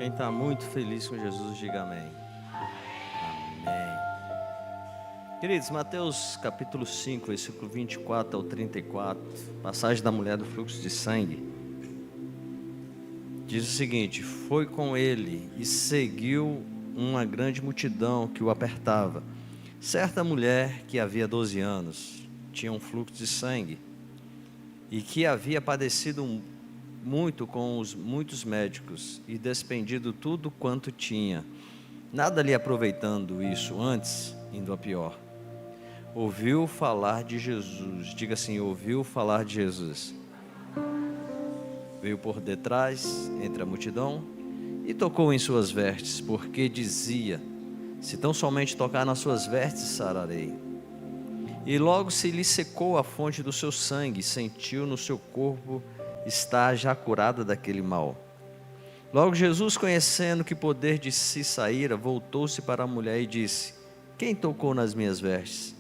Quem está muito feliz com Jesus, diga amém. Amém. Queridos, Mateus capítulo 5, versículo 24 ao 34, passagem da mulher do fluxo de sangue, diz o seguinte: foi com ele e seguiu uma grande multidão que o apertava. Certa mulher que havia 12 anos, tinha um fluxo de sangue, e que havia padecido muito com muitos médicos, e despendido tudo quanto tinha, nada lhe aproveitando isso, antes indo a pior. Ouviu falar de Jesus, diga assim, ouviu falar de Jesus. Veio por detrás, entre a multidão, e tocou em suas vestes, porque dizia: se tão somente tocar nas suas vestes, sararei. E logo se lhe secou a fonte do seu sangue, sentiu no seu corpo estar já curada daquele mal. Logo Jesus, conhecendo que poder de si saíra, voltou-se para a mulher e disse: quem tocou nas minhas vestes?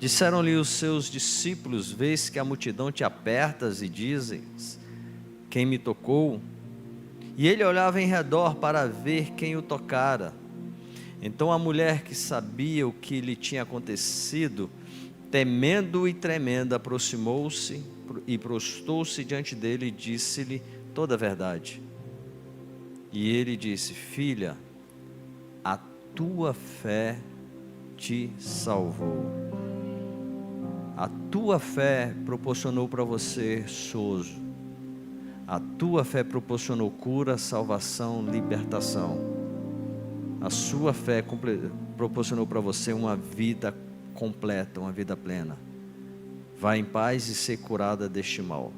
Disseram-lhe os seus discípulos: vês que a multidão te apertas e dizes: quem me tocou? E ele olhava em redor para ver quem o tocara. Então a mulher, que sabia o que lhe tinha acontecido, temendo e tremendo, aproximou-se e prostou-se diante dele e disse-lhe toda a verdade. E ele disse: filha, a tua fé te salvou. A tua fé proporcionou para você sozo. A tua fé proporcionou cura, salvação, libertação. A sua fé proporcionou para você uma vida completa, uma vida plena. Vá em paz e ser curada deste mal.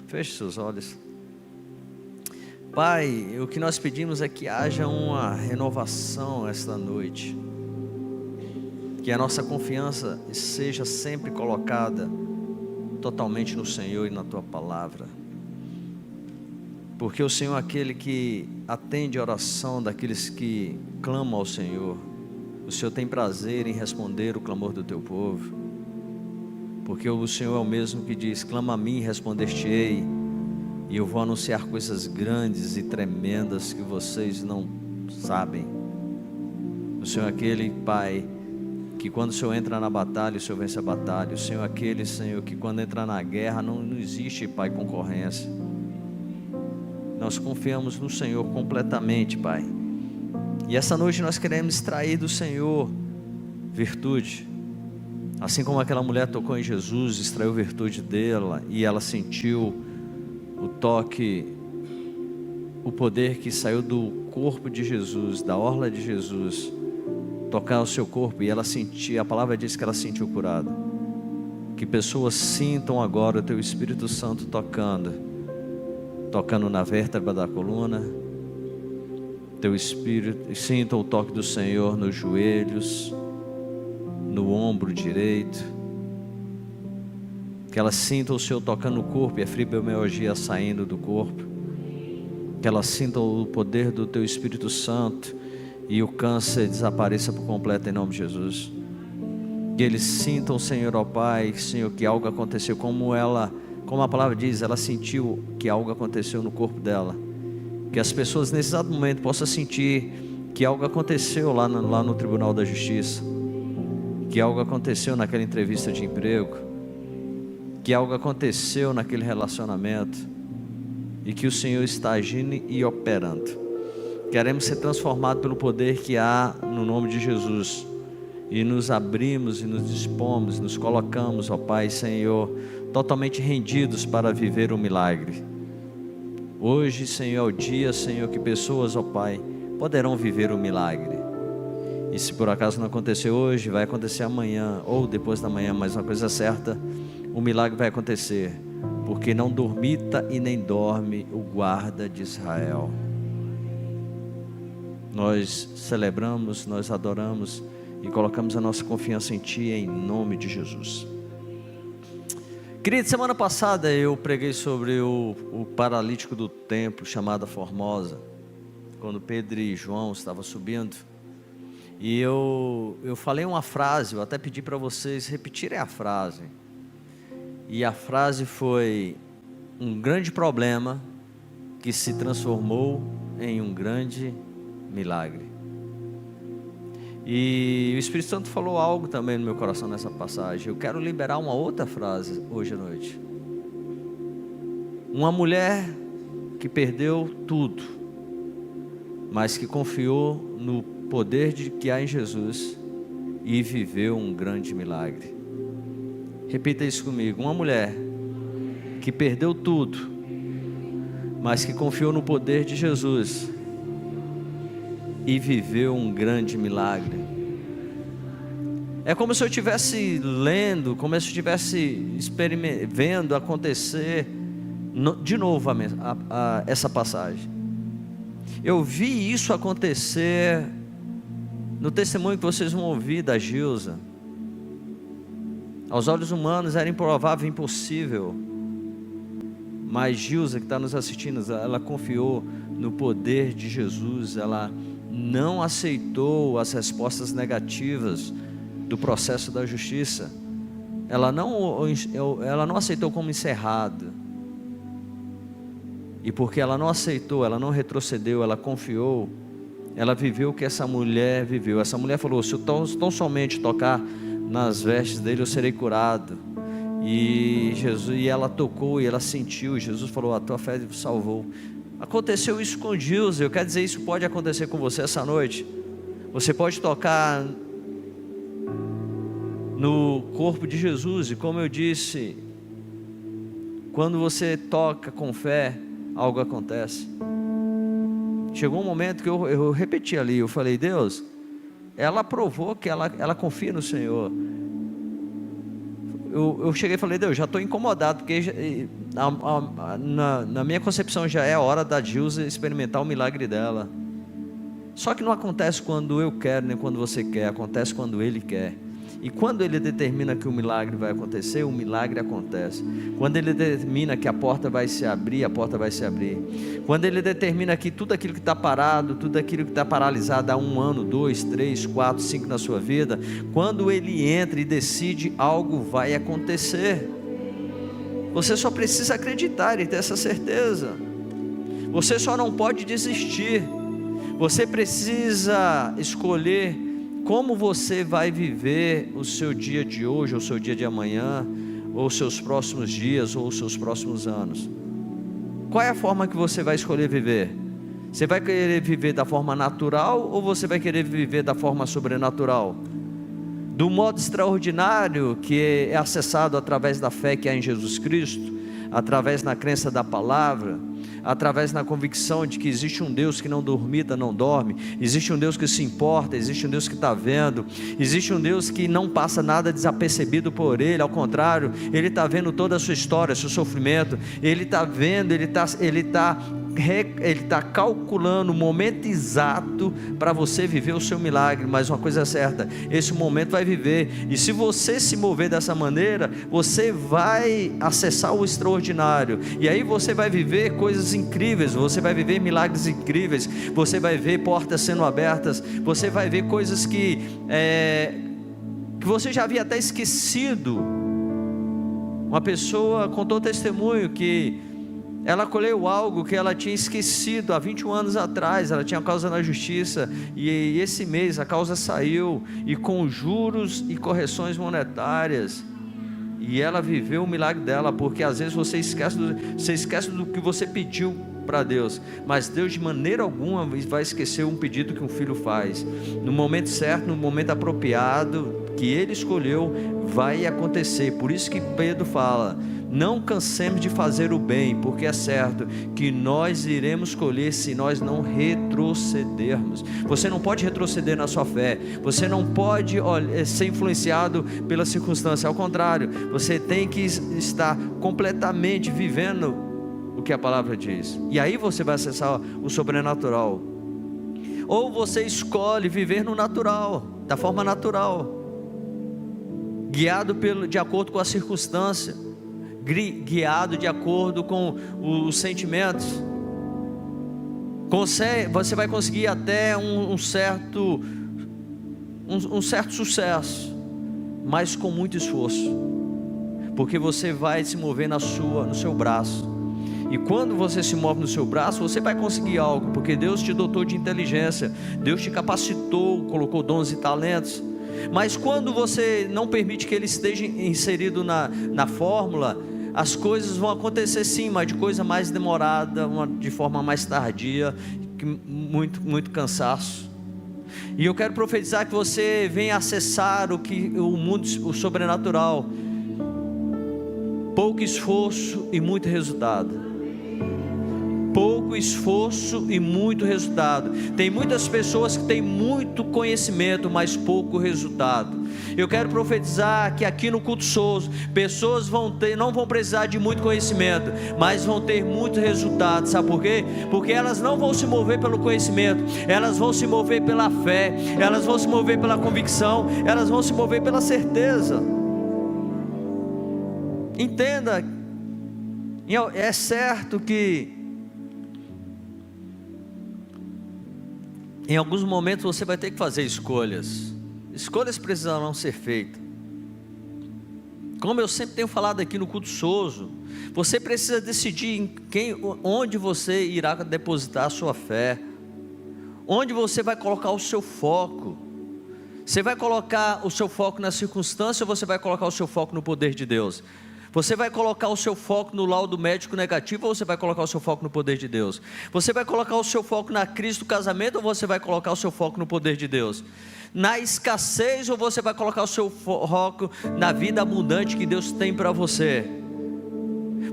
Feche seus olhos. Pai, o que nós pedimos é que haja uma renovação esta noite. Que a nossa confiança seja sempre colocada totalmente no Senhor e na Tua Palavra. Porque o Senhor é aquele que atende a oração daqueles que clamam ao Senhor. O Senhor tem prazer em responder o clamor do Teu povo. Porque o Senhor é o mesmo que diz: clama a mim e responder-te-ei, e eu vou anunciar coisas grandes e tremendas que vocês não sabem. O Senhor é aquele, Pai, que quando o Senhor entra na batalha, o Senhor vence a batalha. O Senhor é aquele, Senhor, que quando entra na guerra não existe, Pai, concorrência. Nós confiamos no Senhor completamente, Pai. E essa noite nós queremos extrair do Senhor virtude. Assim como aquela mulher tocou em Jesus, extraiu virtude dela, e ela sentiu o toque, o poder que saiu do corpo de Jesus, da orla de Jesus, tocar o seu corpo, e ela sentiu, a palavra diz que ela sentiu curada. Que pessoas sintam agora o Teu Espírito Santo tocando na vértebra da coluna, Teu Espírito, sintam o toque do Senhor nos joelhos, no ombro direito, que elas sintam o Senhor tocando no corpo e a fibromialgia saindo do corpo, que elas sintam o poder do Teu Espírito Santo e o câncer desapareça por completo em nome de Jesus. Que eles sintam, Senhor, ó Pai, Senhor, que algo aconteceu, como a palavra diz, ela sentiu que algo aconteceu no corpo dela. Que as pessoas nesse exato momento possam sentir que algo aconteceu lá no Tribunal da Justiça, que algo aconteceu naquela entrevista de emprego, que algo aconteceu naquele relacionamento, e que o Senhor está agindo e operando. Queremos ser transformados pelo poder que há no nome de Jesus, e nos abrimos e nos dispomos, nos colocamos, ó Pai, Senhor, totalmente rendidos para viver o milagre. Hoje, Senhor, é o dia, Senhor, que pessoas, ó Pai, poderão viver o milagre. E se por acaso não acontecer hoje, vai acontecer amanhã ou depois da manhã, mas uma coisa é certa, o milagre vai acontecer, porque não dormita e nem dorme o guarda de Israel. Nós celebramos, nós adoramos e colocamos a nossa confiança em Ti, em nome de Jesus. Querido, semana passada eu preguei sobre o paralítico do templo, chamado Formosa, quando Pedro e João estavam subindo. E eu falei uma frase, eu até pedi para vocês repetirem a frase. E a frase foi: um grande problema que se transformou em um grande milagre. E o Espírito Santo falou algo também no meu coração nessa passagem. Eu quero liberar uma outra frase hoje à noite. Uma mulher que perdeu tudo, mas que confiou no poder que há em Jesus e viveu um grande milagre. Repita isso comigo. Uma mulher que perdeu tudo, mas que confiou no poder de Jesus e viveu um grande milagre. É como se eu estivesse lendo, como se eu estivesse vendo acontecer de novo essa passagem. Eu vi isso acontecer no testemunho que vocês vão ouvir da Gilza. Aos olhos humanos era improvável, impossível, mas Gilza, que está nos assistindo, ela confiou no poder de Jesus. Ela não aceitou as respostas negativas do processo da justiça. Ela não aceitou como encerrado. E porque ela não aceitou, ela não retrocedeu, ela confiou, ela viveu o que essa mulher viveu. Essa mulher falou: se eu tão somente tocar nas vestes dele, eu serei curado. E ela tocou e ela sentiu. Jesus falou: a tua fé te salvou. Aconteceu isso com Gilza. Eu quero dizer, isso pode acontecer com você essa noite. Você pode tocar no corpo de Jesus. E como eu disse, quando você toca com fé, algo acontece. Chegou um momento que eu repeti ali, eu falei: Deus, ela provou que ela confia no Senhor. Eu cheguei e falei: Deus, já estou incomodado, porque na minha concepção já é a hora da Gilza experimentar o milagre dela. Só que não acontece quando eu quero, nem quando você quer, acontece quando Ele quer. E quando Ele determina que o milagre vai acontecer, o milagre acontece. Quando Ele determina que a porta vai se abrir, a porta vai se abrir. Quando Ele determina que tudo aquilo que está parado, tudo aquilo que está paralisado há 1 ano, 2, 3, 4, 5 na sua vida, quando Ele entra e decide, algo vai acontecer. Você só precisa acreditar e ter essa certeza. Você só não pode desistir. Você precisa escolher como você vai viver o seu dia de hoje, ou o seu dia de amanhã, ou os seus próximos dias, ou os seus próximos anos. Qual é a forma que você vai escolher viver? Você vai querer viver da forma natural, ou você vai querer viver da forma sobrenatural? Do modo extraordinário, que é acessado através da fé que há em Jesus Cristo, através da crença da palavra, através da convicção de que existe um Deus que não dormita, não dorme, existe um Deus que se importa, existe um Deus que está vendo, existe um Deus que não passa nada desapercebido por Ele, ao contrário, Ele está vendo toda a sua história, seu sofrimento, Ele está vendo, Ele está calculando o momento exato para você viver o seu milagre. Mas uma coisa é certa, esse momento vai viver, e se você se mover dessa maneira, você vai acessar o extraordinário, e aí você vai viver coisas incríveis, você vai viver milagres incríveis, você vai ver portas sendo abertas, você vai ver coisas que você já havia até esquecido. Uma pessoa contou testemunho que ela colheu algo que ela tinha esquecido há 21 anos atrás. Ela tinha causa na justiça, e esse mês a causa saiu, e com juros e correções monetárias, e ela viveu o milagre dela. Porque às vezes você esquece do que você pediu para Deus, mas Deus de maneira alguma vai esquecer um pedido que um filho faz. No momento certo, no momento apropriado que Ele escolheu, vai acontecer. Por isso que Pedro fala: não cansemos de fazer o bem, porque é certo que nós iremos colher se nós não retrocedermos. Você não pode retroceder na sua fé, você não pode ser influenciado pela circunstância, ao contrário, você tem que estar completamente vivendo o que a palavra diz, e aí você vai acessar o sobrenatural. Ou você escolhe viver no natural, da forma natural, guiado de acordo com a circunstância, guiado de acordo com os sentimentos. Você vai conseguir até um certo sucesso, mas com muito esforço, porque você vai se mover no seu braço, E quando você se move no seu braço, você vai conseguir algo, porque Deus te dotou de inteligência, Deus te capacitou, colocou dons e talentos. Mas quando você não permite que ele esteja inserido na fórmula, as coisas vão acontecer sim, mas de coisa mais demorada, de forma mais tardia, muito cansaço. E eu quero profetizar que você venha acessar o mundo, o sobrenatural. Pouco esforço e muito resultado. Pouco esforço e muito resultado. Tem muitas pessoas que têm muito conhecimento, mas pouco resultado. Eu quero profetizar que aqui no Culto Souza, pessoas não vão precisar de muito conhecimento, mas vão ter muito resultado. Sabe por quê? Porque elas não vão se mover pelo conhecimento, elas vão se mover pela fé, elas vão se mover pela convicção, elas vão se mover pela certeza. Entenda, é certo que em alguns momentos você vai ter que fazer escolhas. Escolhas precisarão ser feitas. Como eu sempre tenho falado aqui no Culto Souza, você precisa decidir onde você irá depositar a sua fé, onde você vai colocar o seu foco. Você vai colocar o seu foco na circunstância, ou você vai colocar o seu foco no poder de Deus? Você vai colocar o seu foco no laudo médico negativo, ou você vai colocar o seu foco no poder de Deus? Você vai colocar o seu foco na crise do casamento, ou você vai colocar o seu foco no poder de Deus? Na escassez, ou você vai colocar o seu foco na vida abundante que Deus tem para você?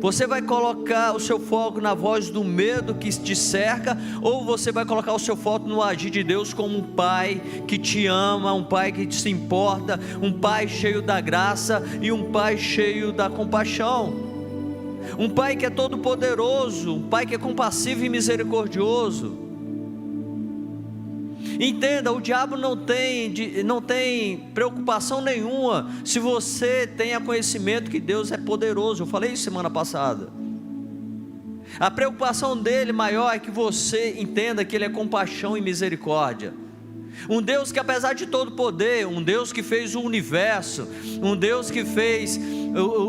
Você vai colocar o seu foco na voz do medo que te cerca, ou você vai colocar o seu foco no agir de Deus como um pai que te ama, um pai que se importa, um pai cheio da graça e um pai cheio da compaixão, um pai que é todo poderoso, um pai que é compassivo e misericordioso? Entenda, o diabo não tem preocupação nenhuma se você tenha conhecimento que Deus é poderoso. Eu falei isso semana passada. A preocupação dele maior é que você entenda que ele é compaixão e misericórdia. Um Deus que, apesar de todo poder, um Deus que fez o universo, um Deus que fez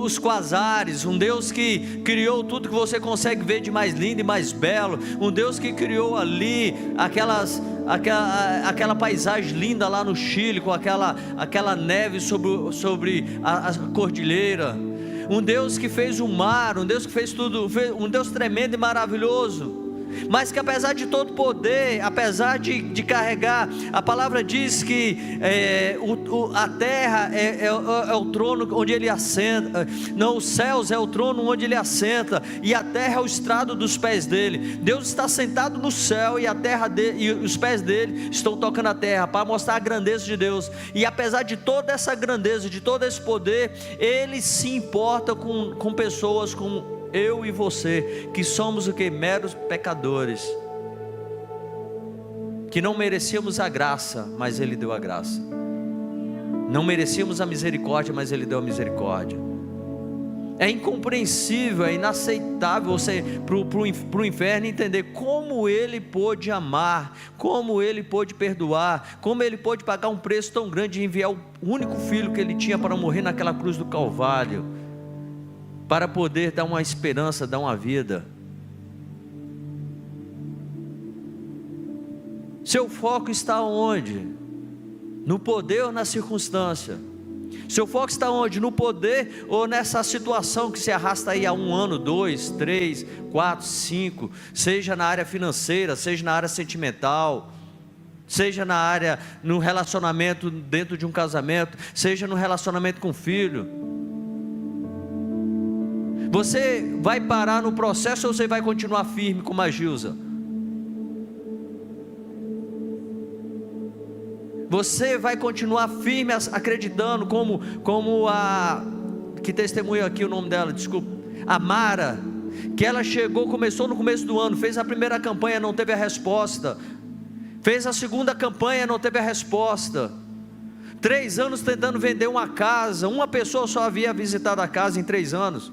os quasares, um Deus que criou tudo que você consegue ver de mais lindo e mais belo, um Deus que criou ali aquela paisagem linda lá no Chile, com aquela neve sobre a cordilheira, um Deus que fez o mar, um Deus que fez tudo, um Deus tremendo e maravilhoso, mas que apesar de todo poder, apesar de carregar, a palavra diz que a terra é o trono onde ele assenta, não, os céus é o trono onde ele assenta, e a terra é o estrado dos pés dele. Deus está sentado no céu, e a terra e os pés dele estão tocando a terra, para mostrar a grandeza de Deus. E apesar de toda essa grandeza, de todo esse poder, ele se importa com pessoas como eu e você, que somos o que? Meros pecadores, que não merecíamos a graça, mas ele deu a graça. Não merecíamos a misericórdia, mas ele deu a misericórdia. É incompreensível, é inaceitável você para o inferno entender como ele pôde amar, como ele pôde perdoar, como ele pôde pagar um preço tão grande de enviar o único filho que ele tinha para morrer naquela cruz do Calvário, para poder dar uma esperança, dar uma vida. Seu foco está onde? No poder ou na circunstância? Seu foco está onde? No poder ou nessa situação que se arrasta aí há 1 ano, 2, 3, 4, 5, seja na área financeira, seja na área sentimental, seja na área, no relacionamento dentro de um casamento, seja no relacionamento com o filho. Você vai parar no processo ou você vai continuar firme como a Gilza? Você vai continuar firme acreditando como a... que testemunho aqui o nome dela, desculpa, a Mara, que ela começou no começo do ano, fez a primeira campanha, não teve a resposta, fez a segunda campanha, não teve a resposta, 3 anos tentando vender uma casa, uma pessoa só havia visitado a casa em 3 anos,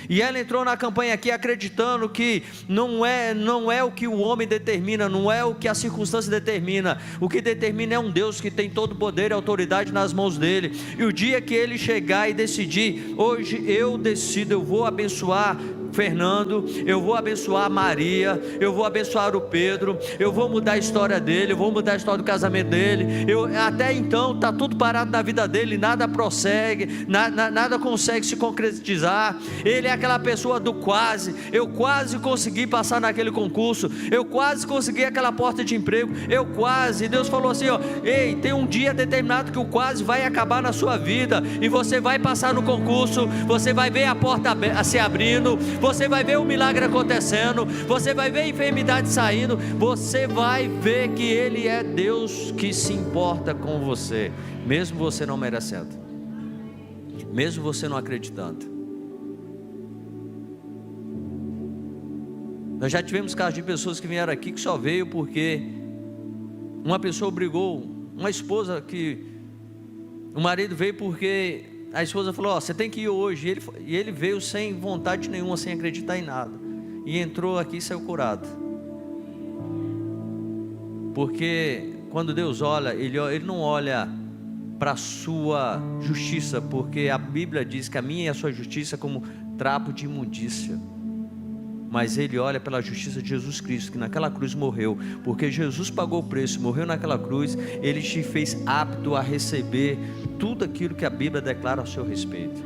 e ela entrou na campanha aqui acreditando que não é o que o homem determina, não é o que a circunstância determina, o que determina é um Deus que tem todo o poder e autoridade nas mãos dele. E o dia que ele chegar e decidir, hoje eu decido, eu vou abençoar Fernando, eu vou abençoar a Maria, eu vou abençoar o Pedro, eu vou mudar a história dele, eu vou mudar a história do casamento dele. Até então está tudo parado na vida dele, nada prossegue, nada consegue se concretizar. Ele é aquela pessoa do quase. Eu quase consegui passar naquele concurso, eu quase consegui aquela porta de emprego, eu quase. Deus falou assim, ó, ei, tem um dia determinado que o quase vai acabar na sua vida, e você vai passar no concurso, você vai ver a porta se abrindo, você vai ver o milagre acontecendo, você vai ver a enfermidade saindo, você vai ver que Ele é Deus que se importa com você, mesmo você não merecendo, mesmo você não acreditando. Nós já tivemos casos de pessoas que vieram aqui que só veio porque uma pessoa obrigou, uma esposa que o marido veio porque a esposa falou, ó, você tem que ir hoje, e ele veio sem vontade nenhuma, sem acreditar em nada, e entrou aqui e saiu curado. Porque quando Deus olha, Ele não olha para a sua justiça, porque a Bíblia diz que a minha e a sua justiça é como trapo de imundícia, mas Ele olha pela justiça de Jesus Cristo, que naquela cruz morreu, porque Jesus pagou o preço, morreu naquela cruz. Ele te fez apto a receber tudo aquilo que a Bíblia declara a seu respeito.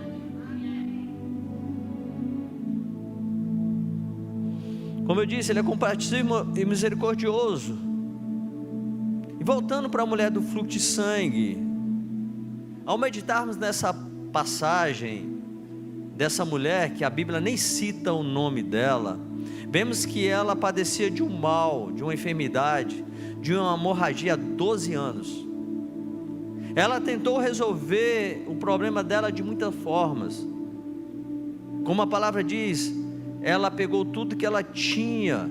Como eu disse, Ele é compassivo e misericordioso. E voltando para a mulher do fluxo de sangue, ao meditarmos nessa passagem dessa mulher, que a Bíblia nem cita o nome dela, vemos que ela padecia de um mal, de uma enfermidade, de uma hemorragia há 12 anos. Ela tentou resolver o problema dela de muitas formas. Como a palavra diz, ela pegou tudo que ela tinha,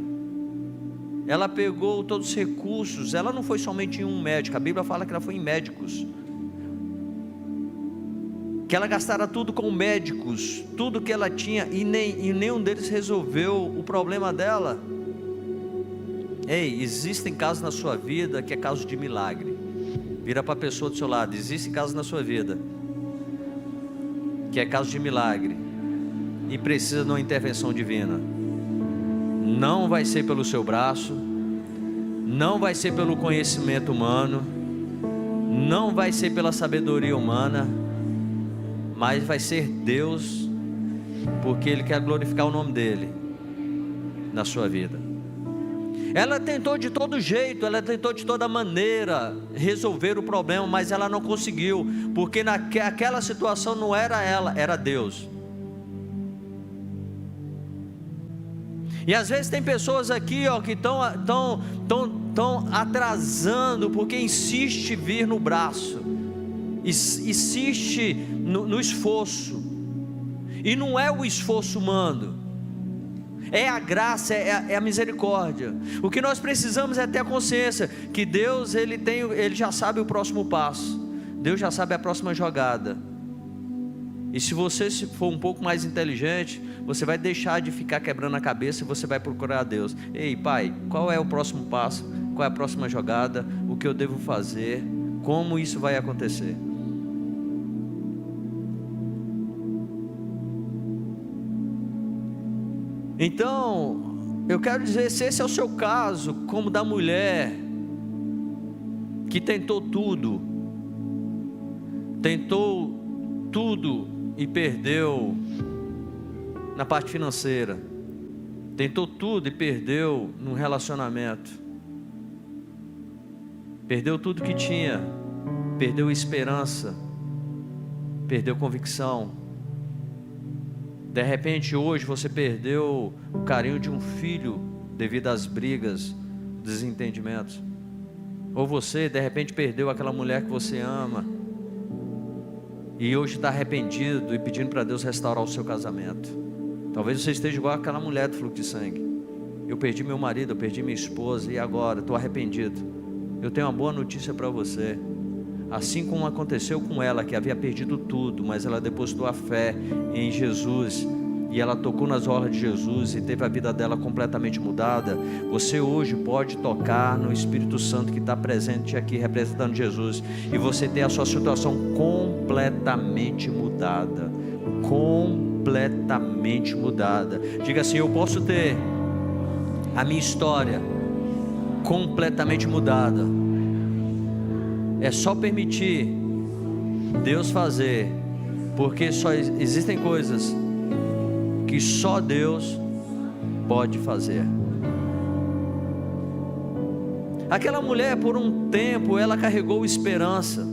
ela pegou todos os recursos. Ela não foi somente em um médico, a Bíblia fala que ela foi em médicos, que ela gastara tudo com médicos, tudo que ela tinha, e nenhum deles resolveu o problema dela. Ei, existem casos na sua vida que é caso de milagre. Vira para a pessoa do seu lado, existe casos na sua vida que é caso de milagre e precisa de uma intervenção divina. Não vai ser pelo seu braço, não vai ser pelo conhecimento humano, não vai ser pela sabedoria humana, mas vai ser Deus, porque Ele quer glorificar o nome dEle na sua vida. Ela tentou de todo jeito, ela tentou de toda maneira resolver o problema, mas ela não conseguiu, porque naquela situação não era ela, era Deus. E às vezes tem pessoas aqui, ó, que estão atrasando, porque insiste vir no braço, insiste no esforço, e não é o esforço humano, é a graça, é a misericórdia. O que nós precisamos é ter a consciência que Deus, Ele já sabe o próximo passo, Deus já sabe a próxima jogada. E se você for um pouco mais inteligente, você vai deixar de ficar quebrando a cabeça e você vai procurar a Deus. Ei, Pai, qual é o próximo passo? Qual é a próxima jogada? O que eu devo fazer? Como isso vai acontecer? Então, eu quero dizer, se esse é o seu caso, como da mulher que tentou tudo e perdeu na parte financeira, tentou tudo e perdeu no relacionamento, perdeu tudo que tinha, perdeu esperança, perdeu convicção. De repente hoje você perdeu o carinho de um filho devido às brigas, desentendimentos. Ou você de repente perdeu aquela mulher que você ama e hoje está arrependido e pedindo para Deus restaurar o seu casamento. Talvez você esteja igual aquela mulher do fluxo de sangue. Eu perdi meu marido, eu perdi minha esposa e agora estou arrependido. Eu tenho uma boa notícia para você. Assim como aconteceu com ela, que havia perdido tudo, mas ela depositou a fé em Jesus, e ela tocou nas orlas de Jesus e teve a vida dela completamente mudada. Você hoje pode tocar no Espírito Santo que está presente aqui representando Jesus, e você ter a sua situação completamente mudada, completamente completamente mudada. Diga assim: eu posso ter a minha história completamente mudada. É só permitir Deus fazer, porque só existem coisas que só Deus pode fazer. Aquela mulher, por um tempo, ela carregou esperança.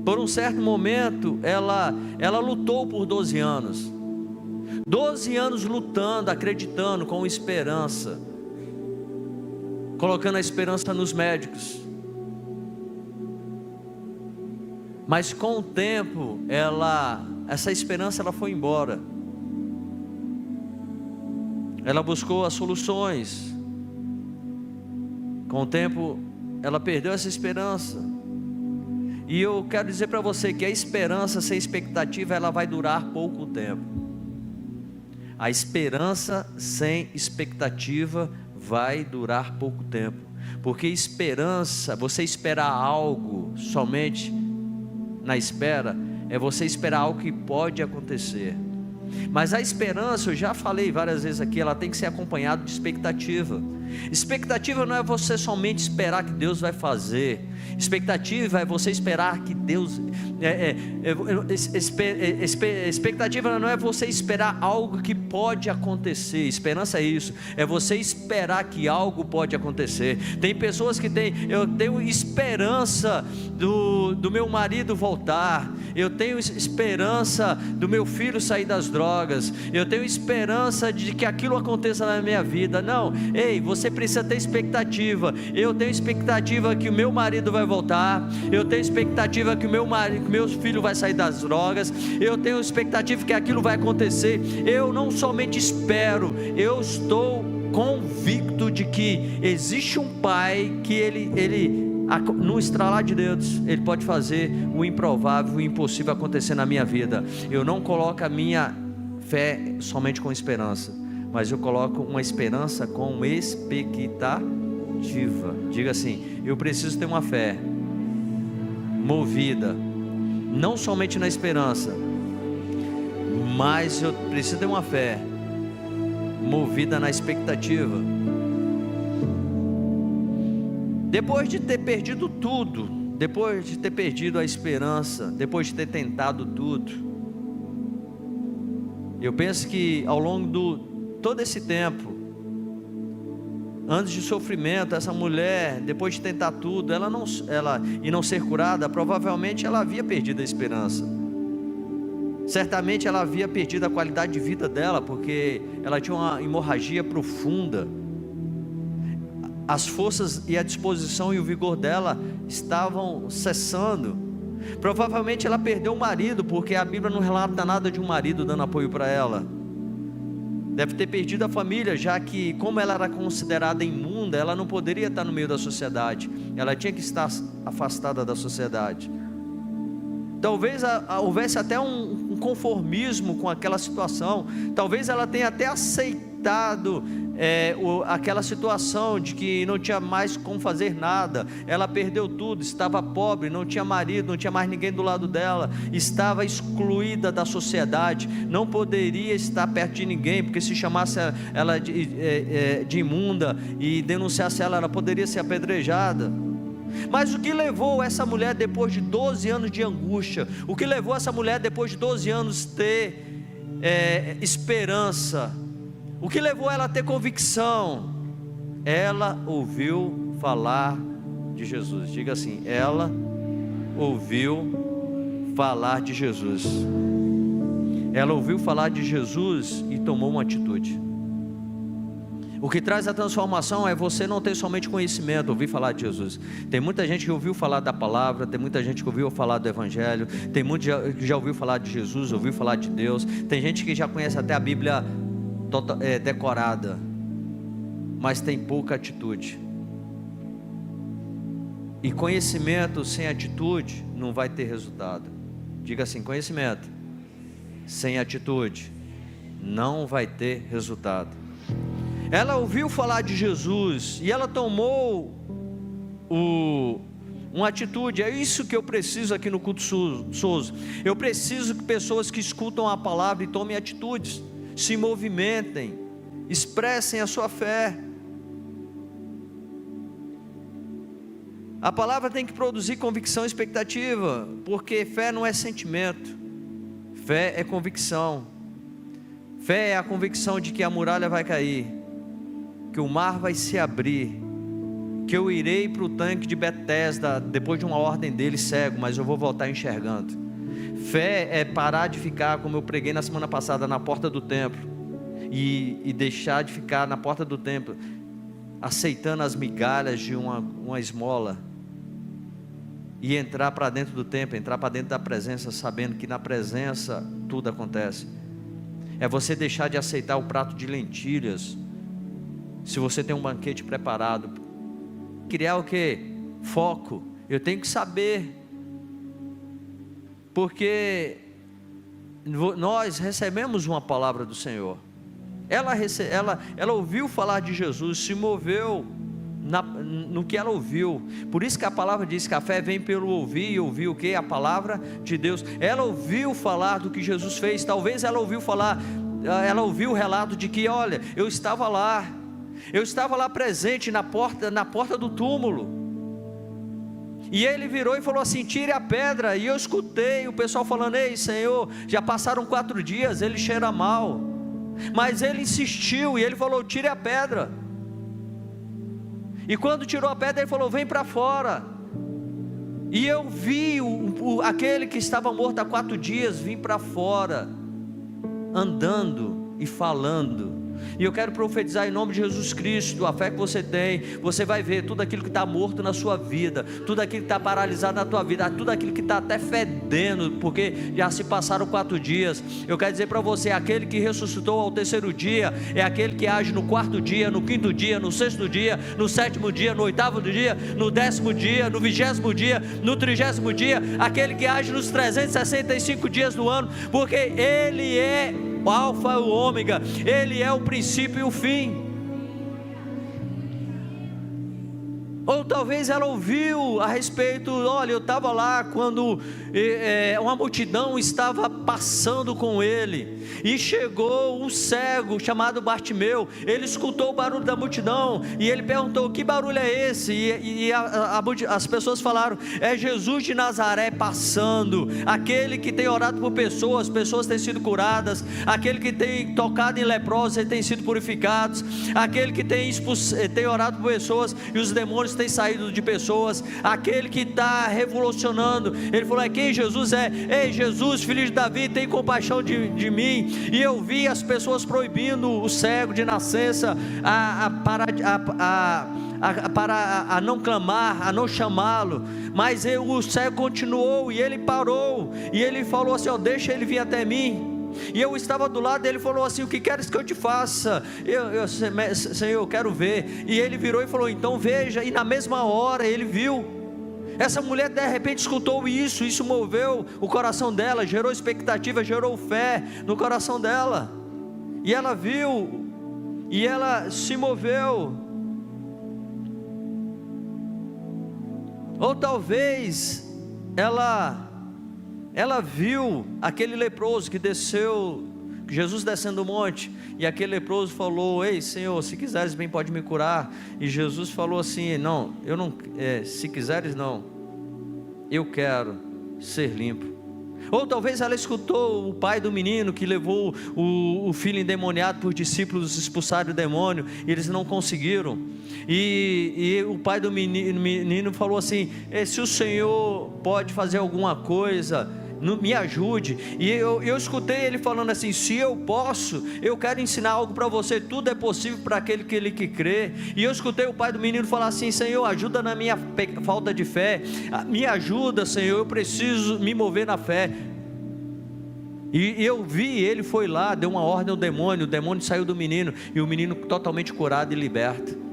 Por um certo momento, ela lutou por 12 anos. 12 anos lutando, acreditando, com esperança, colocando a esperança nos médicos. Mas com o tempo, essa esperança ela foi embora. Ela buscou as soluções. Com o tempo, ela perdeu essa esperança. E eu quero dizer para você que a esperança sem expectativa, ela vai durar pouco tempo. A esperança sem expectativa vai durar pouco tempo. Porque esperança, você esperar algo somente na espera, é você esperar algo que pode acontecer. Mas a esperança, eu já falei várias vezes aqui, ela tem que ser acompanhada de expectativa. Expectativa não é você somente esperar que Deus vai fazer. Expectativa é você esperar que Deus expectativa não é você esperar algo que pode acontecer. Esperança é isso, é você esperar que algo pode acontecer. Tem pessoas que eu tenho esperança do meu marido voltar, eu tenho esperança do meu filho sair das drogas, eu tenho esperança de que aquilo aconteça na minha vida. Não, ei, você precisa ter expectativa. Eu tenho expectativa que o meu marido vai voltar, eu tenho expectativa que o meu filho vai sair das drogas, eu tenho expectativa que aquilo vai acontecer. Eu não somente espero, eu estou convicto de que existe um Pai que ele no estralar de dedos, Ele pode fazer o improvável, o impossível acontecer na minha vida. Eu não coloco a minha fé somente com esperança, mas eu coloco uma esperança com expectativa. Diga assim: eu preciso ter uma fé movida, não somente na esperança, mas eu preciso ter uma fé movida na expectativa. Depois de ter perdido tudo, depois de ter perdido a esperança, depois de ter tentado tudo, eu penso que ao longo todo esse tempo, anos de sofrimento, essa mulher, depois de tentar tudo, e não ser curada, provavelmente ela havia perdido a esperança. Certamente ela havia perdido a qualidade de vida dela, porque ela tinha uma hemorragia profunda. As forças e a disposição e o vigor dela estavam cessando. Provavelmente ela perdeu o marido, porque a Bíblia não relata nada de um marido dando apoio para ela. Deve ter perdido a família, já que, como ela era considerada imunda, ela não poderia estar no meio da sociedade. Ela tinha que estar afastada da sociedade. Talvez houvesse até um conformismo com aquela situação. Talvez ela tenha até aceitado aquela situação de que não tinha mais como fazer nada. Ela perdeu tudo, estava pobre, não tinha marido, não tinha mais ninguém do lado dela, estava excluída da sociedade, não poderia estar perto de ninguém, porque se chamasse ela de imunda e denunciasse ela poderia ser apedrejada. Mas o que levou essa mulher, depois de 12 anos de angústia, o que levou essa mulher depois de 12 anos ter esperança, o que levou ela a ter convicção? Ela ouviu falar de Jesus. Diga assim: ela ouviu falar de Jesus. Ela ouviu falar de Jesus e tomou uma atitude. O que traz a transformação é você não ter somente conhecimento, ouvir falar de Jesus. Tem muita gente que ouviu falar da palavra, tem muita gente que ouviu falar do Evangelho, tem muita que já ouviu falar de Jesus, ouviu falar de Deus, tem gente que já conhece até a Bíblia decorada, mas tem pouca atitude. E conhecimento sem atitude não vai ter resultado. Diga assim: conhecimento sem atitude não vai ter resultado. Ela ouviu falar de Jesus e ela tomou uma atitude. É isso que eu preciso aqui no culto Souza. Eu preciso que pessoas que escutam a palavra e tomem atitudes, se movimentem, expressem a sua fé. A palavra tem que produzir convicção e expectativa, porque fé não é sentimento, fé é convicção. Fé é a convicção de que a muralha vai cair, que o mar vai se abrir, que eu irei para o tanque de Betesda, depois de uma ordem dele, cego, mas eu vou voltar enxergando. Fé é parar de ficar, como eu preguei na semana passada, na porta do templo, e deixar de ficar na porta do templo, aceitando as migalhas de uma esmola, e entrar para dentro do templo, entrar para dentro da presença, sabendo que na presença tudo acontece. É você deixar de aceitar o prato de lentilhas, se você tem um banquete preparado. Criar o que? Foco. Eu tenho que saber, porque nós recebemos uma palavra do Senhor. Ela ouviu falar de Jesus, se moveu no que ela ouviu. Por isso que a palavra diz que a fé vem pelo ouvir, e ouvir o que? A palavra de Deus. Ela ouviu falar do que Jesus fez. Talvez ela ouviu o relato de que, olha, eu estava lá presente na porta do túmulo, e ele virou e falou assim: tire a pedra. E eu escutei o pessoal falando: ei, Senhor, já passaram 4 dias, ele cheira mal. Mas ele insistiu e ele falou: tire a pedra. E quando tirou a pedra, ele falou: vem para fora. E eu vi aquele que estava morto há 4 dias vir para fora, andando e falando. E eu quero profetizar em nome de Jesus Cristo, a fé que você tem, você vai ver tudo aquilo que está morto na sua vida, tudo aquilo que está paralisado na tua vida, tudo aquilo que está até fedendo, porque já se passaram 4 dias. Eu quero dizer para você: aquele que ressuscitou ao 3º dia, é aquele que age no 4º dia, no 5º dia, no 6º dia, no 7º dia, no 8º dia, no 10º dia, no 20º dia, no 30º dia, aquele que age nos 365 dias do ano, porque Ele é o Alfa e o Ômega, Ele é o princípio e o fim. Ou talvez ela ouviu a respeito: olha, eu estava lá quando uma multidão estava passando com ele, e chegou um cego chamado Bartimeu. Ele escutou o barulho da multidão, e ele perguntou: que barulho é esse? E as pessoas falaram: é Jesus de Nazaré passando, aquele que tem orado por pessoas têm sido curadas, aquele que tem tocado em leprosos e têm sido purificados, aquele que tem orado por pessoas e os demônios têm saído de pessoas, aquele que está revolucionando. Ele falou: é quem Jesus é? Ei, Jesus, filho de Davi, tem compaixão de mim. E eu vi as pessoas proibindo o cego de nascença para não clamar, a não chamá-lo, mas o cego continuou, e ele parou, e ele falou assim: deixa ele vir até mim. E eu estava do lado dele, falou assim: o que queres que eu te faça? Senhor, eu quero ver. E ele virou e falou: então veja. E na mesma hora ele viu. Essa mulher de repente escutou isso moveu o coração dela, gerou expectativa, gerou fé no coração dela, e ela viu, e ela se moveu. Ou talvez ela viu aquele leproso que desceu, Jesus descendo do monte, e aquele leproso falou: ei, Senhor, se quiseres bem pode me curar. E Jesus falou assim: não, eu não, se quiseres não, eu quero ser limpo. Ou talvez ela escutou o pai do menino que levou o filho endemoniado por discípulos expulsar o demônio, e eles não conseguiram, e o pai do menino falou assim: se o Senhor pode fazer alguma coisa, me ajude. E eu escutei ele falando assim: se eu posso, eu quero ensinar algo para você, tudo é possível para aquele que crê. E eu escutei o pai do menino falar assim: Senhor, ajuda na minha falta de fé, me ajuda, Senhor, eu preciso me mover na fé. E eu vi, ele foi lá, deu uma ordem ao demônio, o demônio saiu do menino, e o menino totalmente curado e liberto.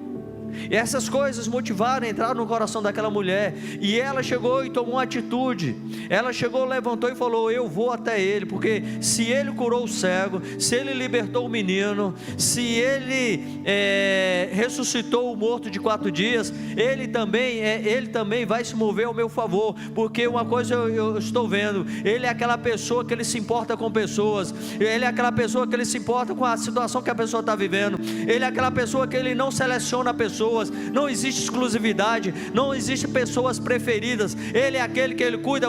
E essas coisas motivaram, entraram no coração daquela mulher, e ela chegou e tomou uma atitude. Ela chegou, levantou e falou: eu vou até ele, porque se ele curou o cego, se ele libertou o menino, se ele ressuscitou o morto de 4 dias, ele também vai se mover ao meu favor, porque uma coisa eu estou vendo, ele é aquela pessoa que ele se importa com pessoas, ele é aquela pessoa que ele se importa com a situação que a pessoa está vivendo, ele é aquela pessoa que ele não seleciona pessoas, não existe exclusividade, não existe pessoas preferidas, ele é aquele que ele cuida,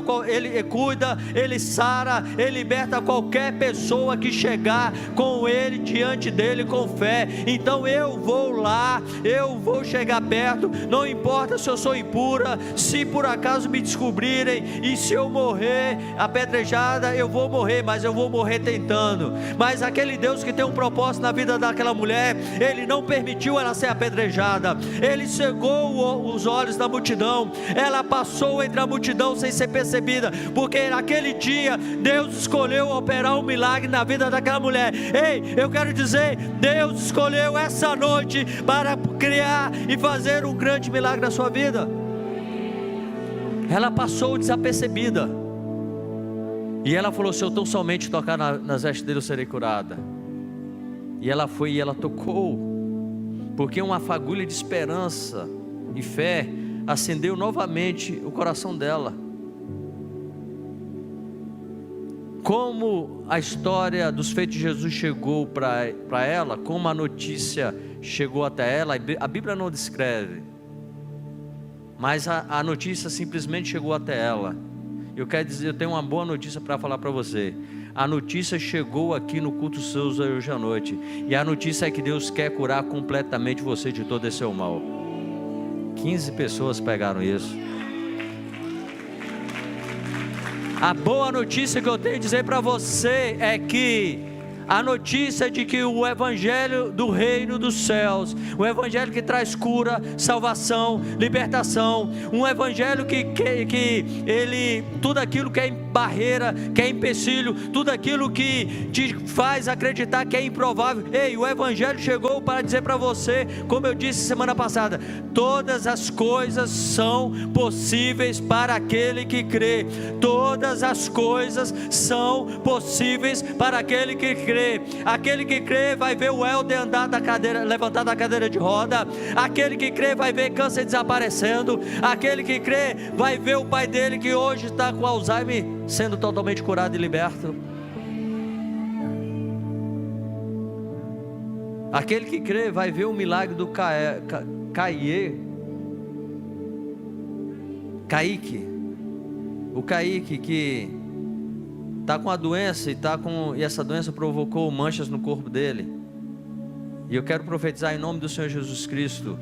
ele sara, ele liberta qualquer pessoa que chegar com ele, diante dele com fé. Então eu vou lá, eu vou chegar perto, não importa se eu sou impura, se por acaso me descobrirem, e se eu morrer apedrejada, eu vou morrer, mas eu vou morrer tentando. Mas aquele Deus que tem um propósito na vida daquela mulher, ele não permitiu ela ser apedrejada, ele cegou os olhos da multidão, ela passou entre a multidão sem ser percebida, porque naquele dia Deus escolheu operar um milagre na vida daquela mulher. Ei, eu quero dizer, Deus escolheu essa noite para criar e fazer um grande milagre na sua vida. Ela passou desapercebida, e ela falou: se eu tão somente tocar nas vestes dele, eu serei curada. E ela foi e ela tocou, porque uma fagulha de esperança e fé acendeu novamente o coração dela. Como a história dos feitos de Jesus chegou para ela, como a notícia chegou até ela, a Bíblia não descreve, mas a notícia simplesmente chegou até ela. Eu quero dizer, eu tenho uma boa notícia para falar para você. A notícia chegou aqui no culto Souza hoje à noite, e a notícia é que Deus quer curar completamente você de todo esse seu mal. 15 pessoas pegaram isso. A boa notícia que eu tenho a dizer para você é que a notícia de que o evangelho do reino dos céus, o evangelho que traz cura, salvação, libertação, um evangelho que ele, tudo aquilo que é barreira, que é empecilho, tudo aquilo que te faz acreditar que é improvável, ei, o evangelho chegou para dizer para você, como eu disse semana passada, todas as coisas são possíveis para aquele que crê. Todas as coisas são possíveis para aquele que crê. Aquele que crê vai ver o Helder levantar da cadeira de roda. Aquele que crê vai ver câncer desaparecendo. Aquele que crê vai ver o pai dele, que hoje está com Alzheimer, sendo totalmente curado e liberto. Aquele que crê vai ver o milagre do Kaique, o Kaique que está com a doença e essa doença provocou manchas no corpo dele. E eu quero profetizar em nome do Senhor Jesus Cristo,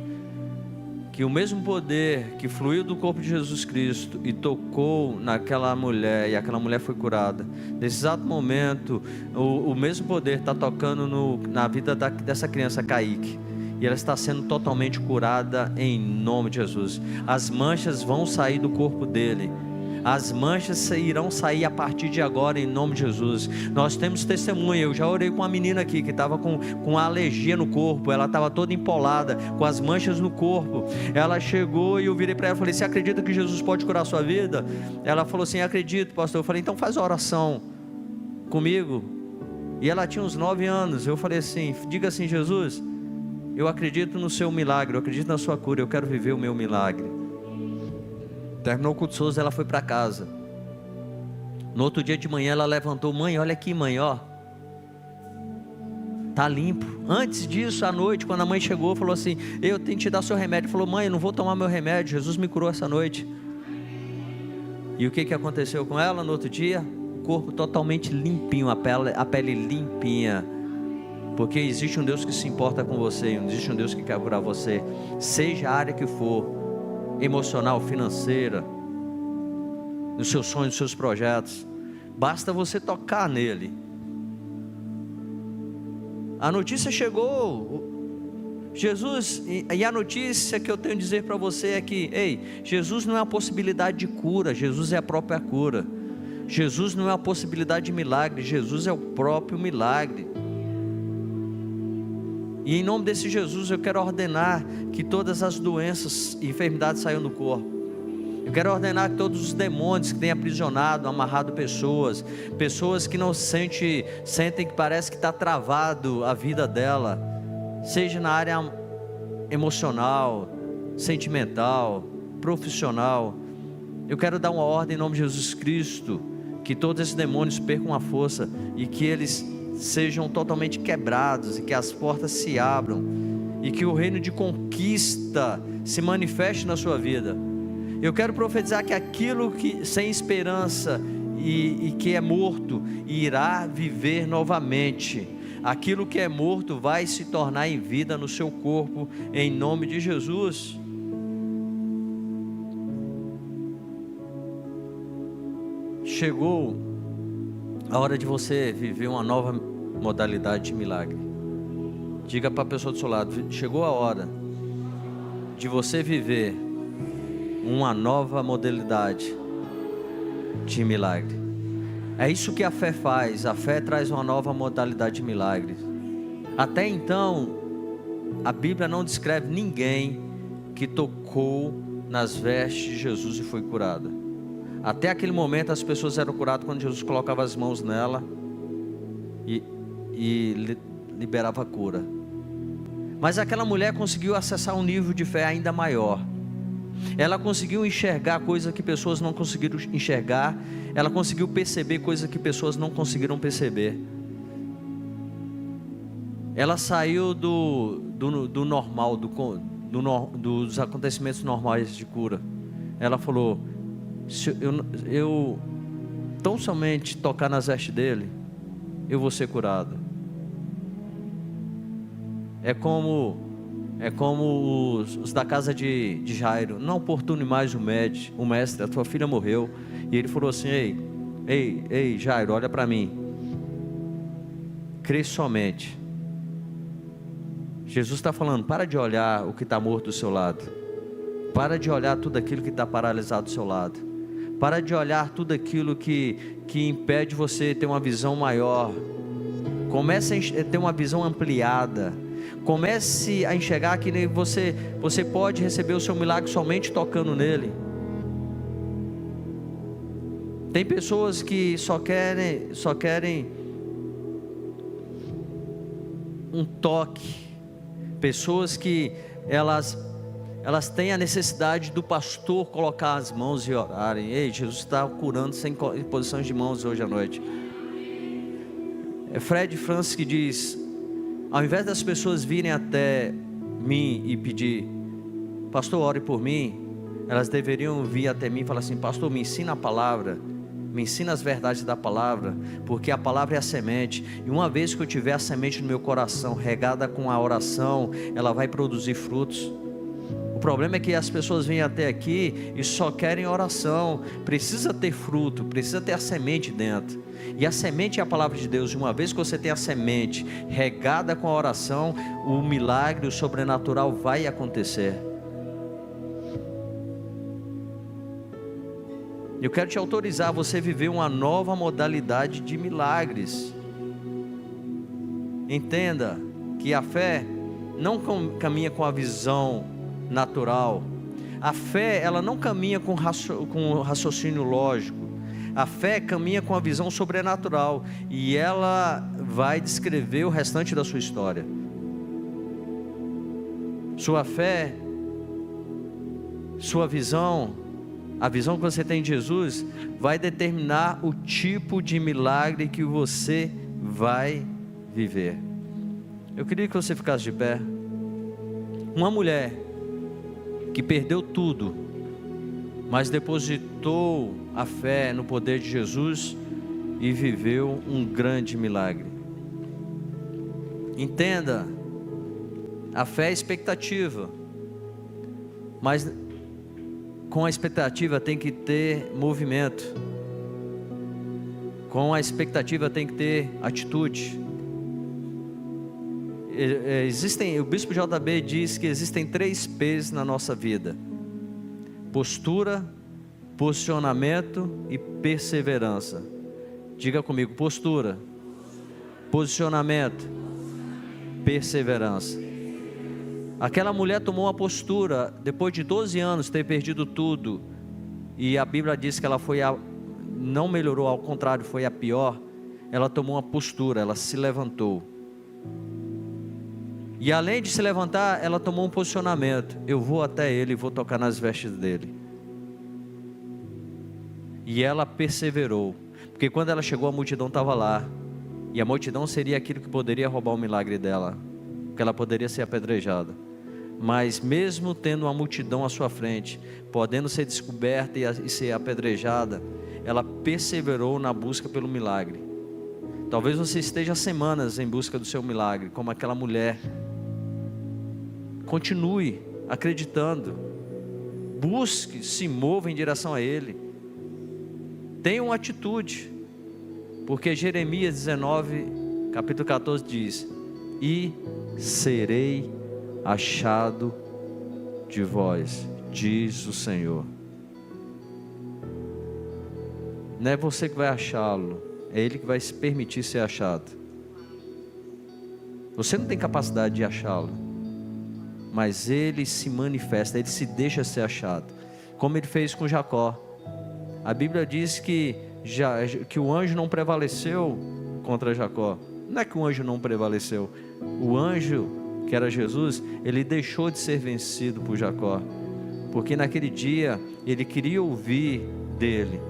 que o mesmo poder que fluiu do corpo de Jesus Cristo e tocou naquela mulher, e aquela mulher foi curada, nesse exato momento, o mesmo poder está tocando na vida dessa criança Kaique, e ela está sendo totalmente curada em nome de Jesus. As manchas vão sair do corpo dele. As manchas irão sair a partir de agora, em nome de Jesus. Nós temos testemunha. Eu já orei com uma menina aqui que estava com alergia no corpo. Ela estava toda empolada, com as manchas no corpo. Ela chegou e eu virei para ela e falei: você acredita que Jesus pode curar a sua vida? Ela falou assim: acredito, pastor. Eu falei: então faz a oração comigo. E ela tinha uns 9 anos. Eu falei assim: diga assim: Jesus, eu acredito no seu milagre, eu acredito na sua cura, eu quero viver o meu milagre. Terminou o culto de Souza, ela foi para casa. No outro dia de manhã ela levantou: mãe, olha aqui, mãe, ó, tá limpo. Antes disso, à noite, quando a mãe chegou, falou assim: eu tenho que te dar seu remédio. Falou: mãe, eu não vou tomar meu remédio, Jesus me curou essa noite. E o que aconteceu com ela no outro dia? O corpo totalmente limpinho, a pele limpinha. Porque existe um Deus que se importa com você, existe um Deus que quer curar você, seja a área que for, emocional, financeira, nos seus sonhos, nos seus projetos. Basta você tocar nele. A notícia chegou, Jesus, e a notícia que eu tenho a dizer para você é que, ei, Jesus não é a possibilidade de cura, Jesus é a própria cura. Jesus não é a possibilidade de milagre, Jesus é o próprio milagre. E em nome desse Jesus eu quero ordenar que todas as doenças e enfermidades saiam do corpo. Eu quero ordenar que todos os demônios que têm aprisionado, amarrado pessoas que não sentem que parece que está travado a vida dela, seja na área emocional, sentimental, profissional. Eu quero dar uma ordem em nome de Jesus Cristo, que todos esses demônios percam a força e que eles sejam totalmente quebrados e que as portas se abram e que o reino de conquista se manifeste na sua vida. Eu quero profetizar que aquilo que sem esperança e que é morto irá viver novamente. Aquilo que é morto vai se tornar em vida no seu corpo, em nome de Jesus. Chegou a hora de você viver uma nova modalidade de milagre. Diga para a pessoa do seu lado: chegou a hora de você viver uma nova modalidade de milagre. É isso que a fé faz. A fé traz uma nova modalidade de milagre. Até então, a Bíblia não descreve ninguém que tocou nas vestes de Jesus e foi curada. Até aquele momento as pessoas eram curadas quando Jesus colocava as mãos nela e liberava a cura. Mas aquela mulher conseguiu acessar um nível de fé ainda maior. Ela conseguiu enxergar coisas que pessoas não conseguiram enxergar. Ela conseguiu perceber coisas que pessoas não conseguiram perceber. Ela saiu do normal, dos acontecimentos normais de cura. Ela falou: se eu tão somente tocar nas vestes dele, eu vou ser curado. É como os da casa de Jairo: não oportune mais o mestre, a tua filha morreu. E ele falou assim: ei Jairo, olha para mim, crê somente. Jesus está falando: para de olhar o que está morto do seu lado, para de olhar tudo aquilo que está paralisado do seu lado, para de olhar tudo aquilo que impede você ter uma visão maior. Comece a ter uma visão ampliada. Comece a enxergar que você pode receber o seu milagre somente tocando nele. Tem pessoas que só querem um toque. Pessoas que elas têm a necessidade do pastor colocar as mãos e orarem. Ei, Jesus está curando sem imposições de mãos hoje à noite. É Fred Francis que diz: ao invés das pessoas virem até mim e pedir: pastor, ore por mim, elas deveriam vir até mim e falar assim: pastor, me ensina a palavra, me ensina as verdades da palavra, porque a palavra é a semente, e uma vez que eu tiver a semente no meu coração, regada com a oração, ela vai produzir frutos. O problema é que as pessoas vêm até aqui e só querem oração. Precisa ter fruto, precisa ter a semente dentro. E a semente é a palavra de Deus. E uma vez que você tem a semente regada com a oração, o milagre, o sobrenatural vai acontecer. Eu quero te autorizar a você viver uma nova modalidade de milagres. Entenda que a fé não caminha com a visão natural. A fé, ela não caminha com raciocínio lógico. A fé caminha com a visão sobrenatural, e ela vai descrever o restante da sua história. Sua fé, sua visão, a visão que você tem de Jesus, vai determinar o tipo de milagre que você vai viver. Eu queria que você ficasse de pé. Uma mulher que perdeu tudo, mas depositou a fé no poder de Jesus e viveu um grande milagre. Entenda, a fé é expectativa, mas com a expectativa tem que ter movimento, com a expectativa tem que ter atitude. O bispo JB diz que existem 3 P's na nossa vida: postura, posicionamento e perseverança. Diga comigo: postura, posicionamento perseverança. Aquela mulher tomou uma postura, depois de 12 anos ter perdido tudo, e a Bíblia diz que ela não melhorou, ao contrário, foi a pior. Ela tomou uma postura, ela se levantou. E além de se levantar, ela tomou um posicionamento: eu vou até ele e vou tocar nas vestes dele. E ela perseverou, porque quando ela chegou, a multidão estava lá, e a multidão seria aquilo que poderia roubar o milagre dela, porque ela poderia ser apedrejada. Mas mesmo tendo uma multidão à sua frente, podendo ser descoberta e ser apedrejada, ela perseverou na busca pelo milagre. Talvez você esteja semanas em busca do seu milagre, como aquela mulher. Continue acreditando, busque, se mova em direção a Ele, tenha uma atitude, porque Jeremias 19, capítulo 14 diz: e serei achado de vós, diz o Senhor. Não é você que vai achá-lo, é Ele que vai se permitir ser achado. Você não tem capacidade de achá-lo, mas Ele se manifesta, Ele se deixa ser achado, como Ele fez com Jacó. A Bíblia diz que o anjo não prevaleceu contra Jacó. Não é que o anjo não prevaleceu, o anjo, que era Jesus, ele deixou de ser vencido por Jacó, porque naquele dia ele queria ouvir dele: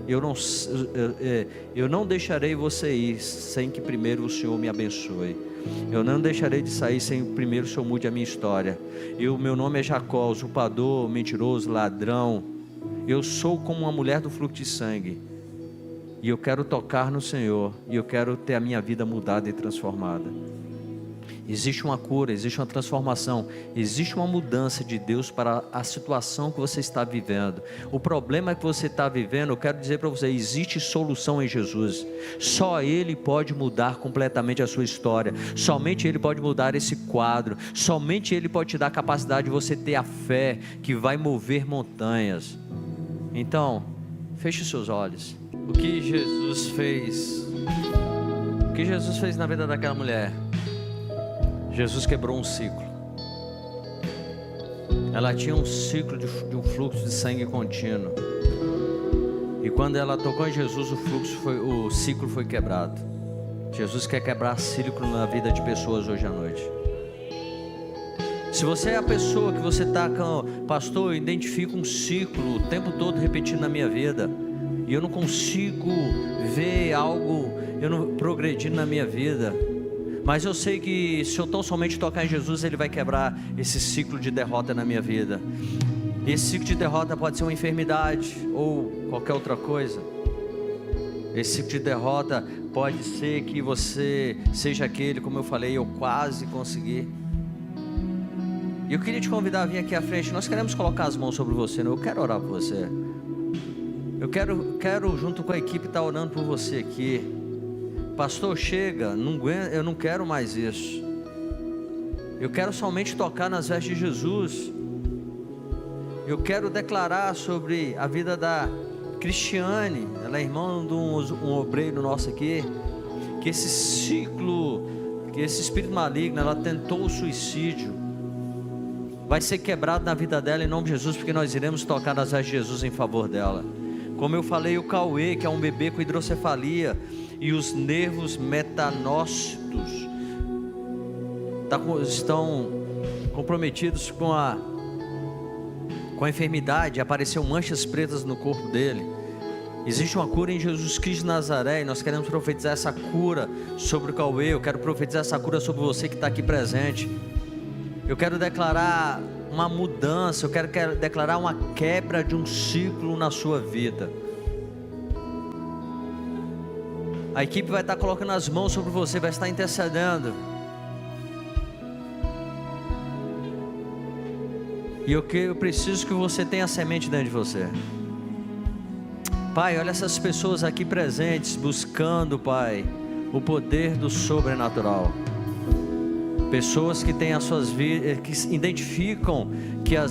eu não deixarei você ir sem que primeiro o Senhor me abençoe. Eu não deixarei de sair sem primeiro o Senhor mude a minha história. Meu nome é Jacó, usurpador, mentiroso, ladrão. Eu sou como uma mulher do fluxo de sangue, e eu quero tocar no Senhor, e eu quero ter a minha vida mudada e transformada. Existe uma cura, existe uma transformação, existe uma mudança de Deus para a situação que você está vivendo. O problema que você está vivendo, eu quero dizer para você: existe solução em Jesus. Só Ele pode mudar completamente a sua história. Somente Ele pode mudar esse quadro. Somente Ele pode te dar a capacidade de você ter a fé que vai mover montanhas. Então, feche os seus olhos. O que Jesus fez? O que Jesus fez na vida daquela mulher? Jesus quebrou um ciclo. Ela tinha um ciclo de um fluxo de sangue contínuo. E quando ela tocou em Jesus, o ciclo foi quebrado. Jesus quer quebrar ciclo na vida de pessoas hoje à noite. Se você é a pessoa que você está com: pastor, eu identifico um ciclo o tempo todo repetindo na minha vida, e eu não consigo ver algo, eu não progredindo na minha vida. Mas eu sei que se eu tão somente tocar em Jesus, Ele vai quebrar esse ciclo de derrota na minha vida. Esse ciclo de derrota pode ser uma enfermidade ou qualquer outra coisa. Esse ciclo de derrota pode ser que você seja aquele, como eu falei, eu quase consegui. E eu queria te convidar a vir aqui à frente. Nós queremos colocar as mãos sobre você, né? Eu quero orar por você. Eu quero junto com a equipe estar orando por você aqui. Pastor, chega, eu não quero mais isso. Eu quero somente tocar nas vestes de Jesus. Eu quero declarar sobre a vida da Cristiane, ela é irmã de um obreiro nosso aqui, que esse ciclo, que esse espírito maligno, ela tentou o suicídio, vai ser quebrado na vida dela em nome de Jesus, porque nós iremos tocar nas vestes de Jesus em favor dela. Como eu falei, o Cauê, que é um bebê com hidrocefalia, e os nervos metanócitos estão comprometidos com a enfermidade. Apareceu manchas pretas no corpo dele. Existe uma cura em Jesus Cristo de Nazaré, e nós queremos profetizar essa cura sobre o Cauê. Eu quero profetizar essa cura sobre você que está aqui presente. Eu quero declarar uma mudança, eu quero declarar uma quebra de um ciclo na sua vida. A equipe vai estar colocando as mãos sobre você, vai estar intercedendo. E eu preciso que você tenha a semente dentro de você. Pai, olha essas pessoas aqui presentes, buscando, Pai, o poder do sobrenatural. Pessoas que têm as suas vidas, que identificam que a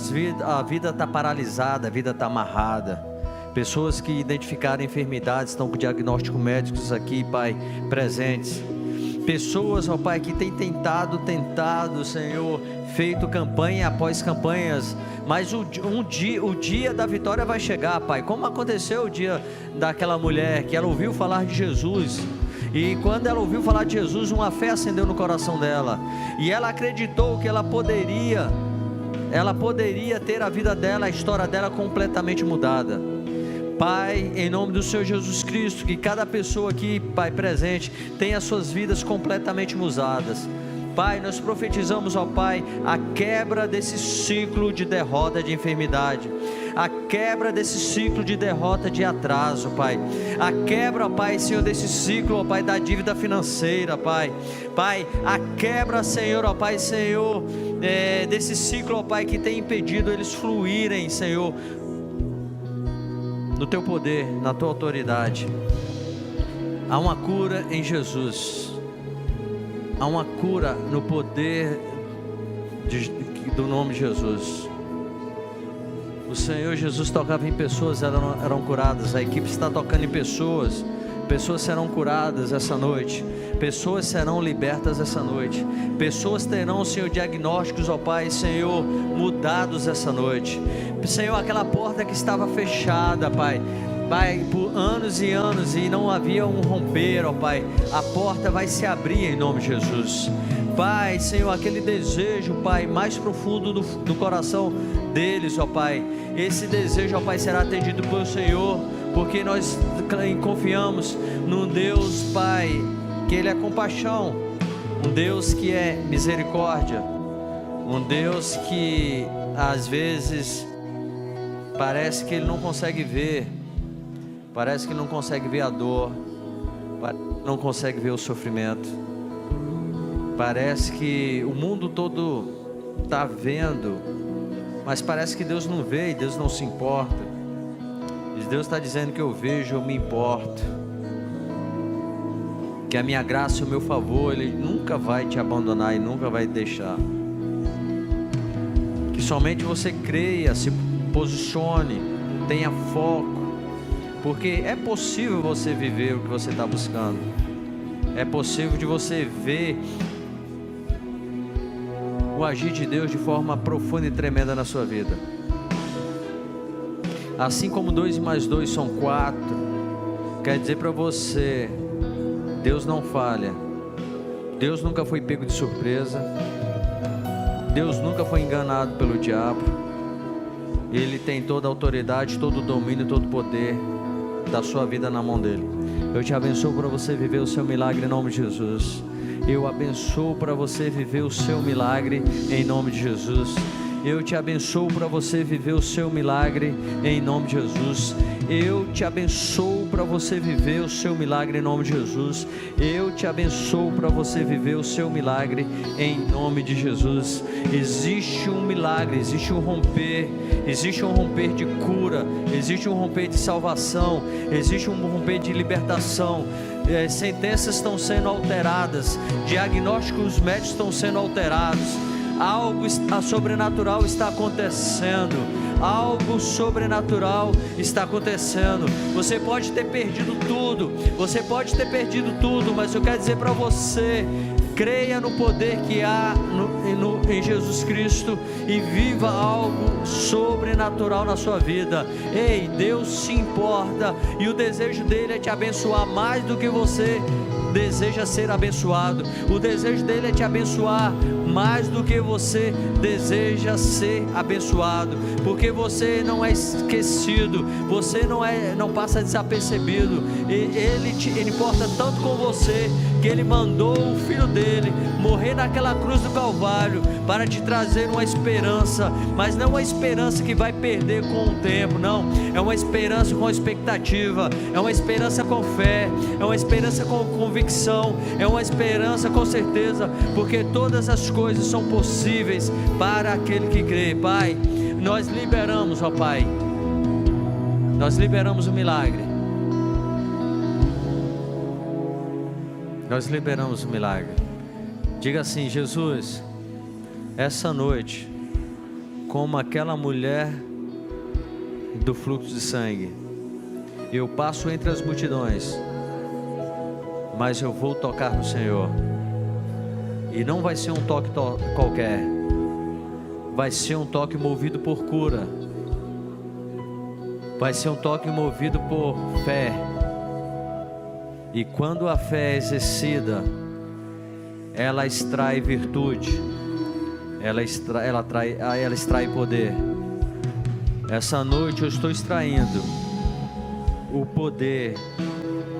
vida está paralisada, a vida está amarrada. Pessoas que identificaram enfermidades, estão com diagnósticos médicos aqui, Pai, presentes. Pessoas, ó Pai, que têm tentado, Senhor, feito campanha após campanhas, mas o dia da vitória vai chegar, Pai. Como aconteceu o dia daquela mulher que ela ouviu falar de Jesus, e quando ela ouviu falar de Jesus, uma fé acendeu no coração dela, e ela acreditou que ela poderia ter a vida dela, a história dela completamente mudada. Pai, em nome do Senhor Jesus Cristo, que cada pessoa aqui, Pai, presente, tenha suas vidas completamente mudadas. Pai, nós profetizamos, ó Pai, a quebra desse ciclo de derrota de enfermidade, a quebra desse ciclo de derrota de atraso, Pai, a quebra, ó Pai, Senhor, desse ciclo, ó Pai, da dívida financeira, Pai, a quebra, Senhor, ó Pai, Senhor, desse ciclo, ó Pai, que tem impedido eles fluírem, Senhor, no Teu poder, na Tua autoridade. Há uma cura em Jesus, há uma cura no poder do nome de Jesus. O Senhor Jesus tocava em pessoas, eram curadas. A equipe está tocando em pessoas, pessoas serão curadas essa noite, pessoas serão libertas essa noite, pessoas terão, Senhor, diagnósticos, ó Pai, Senhor, mudados essa noite. Senhor, aquela porta que estava fechada, Pai, por anos e anos, e não havia um romper, ó Pai, a porta vai se abrir em nome de Jesus. Pai, Senhor, aquele desejo, Pai, mais profundo do coração deles, ó Pai, esse desejo, ó Pai, será atendido pelo Senhor, porque nós confiamos num Deus, Pai, que Ele é compaixão, um Deus que é misericórdia, um Deus que às vezes parece que Ele não consegue ver, parece que não consegue ver a dor, não consegue ver o sofrimento, parece que o mundo todo está vendo, mas parece que Deus não vê e Deus não se importa. E Deus está dizendo que eu vejo, eu me importo, que a minha graça e o meu favor, Ele nunca vai te abandonar e nunca vai te deixar. Que somente você creia, se posicione, tenha foco, porque é possível você viver o que você está buscando, é possível de você ver o agir de Deus de forma profunda e tremenda na sua vida. Assim como 2 mais 2 são 4, quer dizer para você, Deus não falha, Deus nunca foi pego de surpresa, Deus nunca foi enganado pelo diabo, Ele tem toda a autoridade, todo o domínio, todo o poder da sua vida na mão dEle. Eu te abençoo para você viver o seu milagre em nome de Jesus. Eu abençoo para você viver o seu milagre em nome de Jesus. Eu te abençoo para você viver o seu milagre em nome de Jesus. Eu te abençoo para você viver o seu milagre em nome de Jesus. Eu te abençoo para você viver o seu milagre em nome de Jesus. Existe um milagre, existe um romper de cura, existe um romper de salvação, existe um romper de libertação. Sentenças estão sendo alteradas, diagnósticos médicos estão sendo alterados. Algo sobrenatural está acontecendo. Algo sobrenatural está acontecendo. Você pode ter perdido tudo, mas eu quero dizer para você: creia no poder que há em Jesus Cristo e viva algo sobrenatural na sua vida. Ei, Deus se importa e o desejo dele é te abençoar mais do que você deseja ser abençoado. O desejo dele é te abençoar mais do que você deseja ser abençoado, porque você não é esquecido, você não passa desapercebido. Ele importa tanto com você que ele mandou o filho dele morrer naquela cruz do Calvário para te trazer uma esperança, mas não uma esperança que vai perder com o tempo, não, é uma esperança com expectativa, é uma esperança com fé, é uma esperança com convicção, é uma esperança com certeza, porque todas as coisas são possíveis para aquele que crê. Pai, nós liberamos, ó Pai, nós liberamos o milagre, nós liberamos o milagre. Diga assim: Jesus, essa noite, como aquela mulher do fluxo de sangue, eu passo entre as multidões, mas eu vou tocar no Senhor. E não vai ser um toque qualquer. Vai ser um toque movido por cura. Vai ser um toque movido por fé. E quando a fé é exercida, ela extrai virtude. Ela extrai poder. Essa noite eu estou extraindo o poder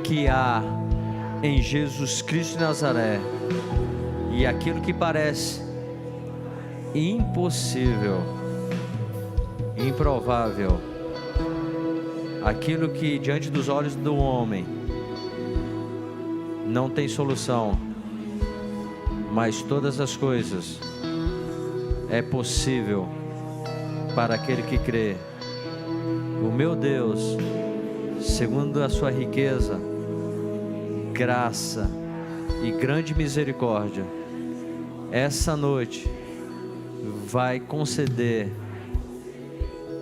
que há em Jesus Cristo de Nazaré. E aquilo que parece impossível, improvável, aquilo que diante dos olhos do homem não tem solução, mas todas as coisas é possível para aquele que crê. O meu Deus, segundo a sua riqueza, graça e grande misericórdia, essa noite vai conceder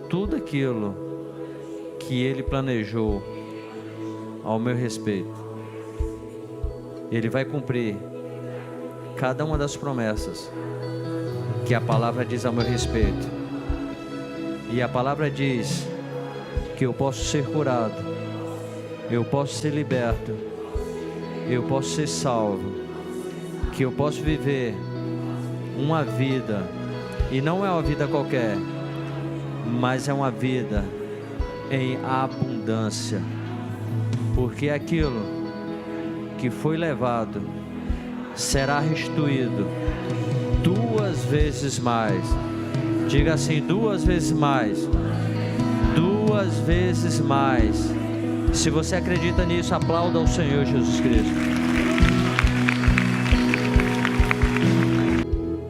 tudo aquilo que Ele planejou ao meu respeito. Ele vai cumprir cada uma das promessas que a palavra diz ao meu respeito. E a palavra diz que eu posso ser curado, eu posso ser liberto, eu posso ser salvo, que eu posso viver uma vida, e não é uma vida qualquer, mas é uma vida em abundância, porque aquilo que foi levado será restituído 2 vezes mais. Diga assim: 2 vezes mais, 2 vezes mais. Se você acredita nisso, aplauda ao Senhor Jesus Cristo.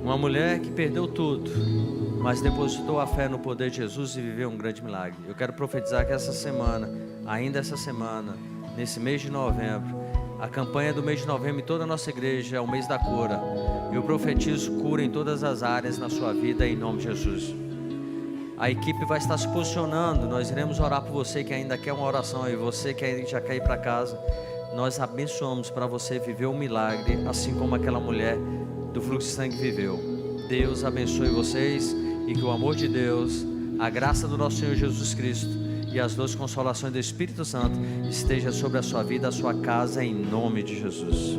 Uma mulher que perdeu tudo, mas depositou a fé no poder de Jesus e viveu um grande milagre. Eu quero profetizar que essa semana, ainda essa semana, nesse mês de novembro, a campanha do mês de novembro em toda a nossa igreja é o mês da cura. Eu profetizo cura em todas as áreas na sua vida, em nome de Jesus. A equipe vai estar se posicionando. Nós iremos orar por você que ainda quer uma oração, e você que ainda já quer ir para casa. Nós abençoamos para você viver um milagre, assim como aquela mulher do fluxo de sangue viveu. Deus abençoe vocês, e que o amor de Deus, a graça do nosso Senhor Jesus Cristo e as doces consolações do Espírito Santo esteja sobre a sua vida, a sua casa, em nome de Jesus.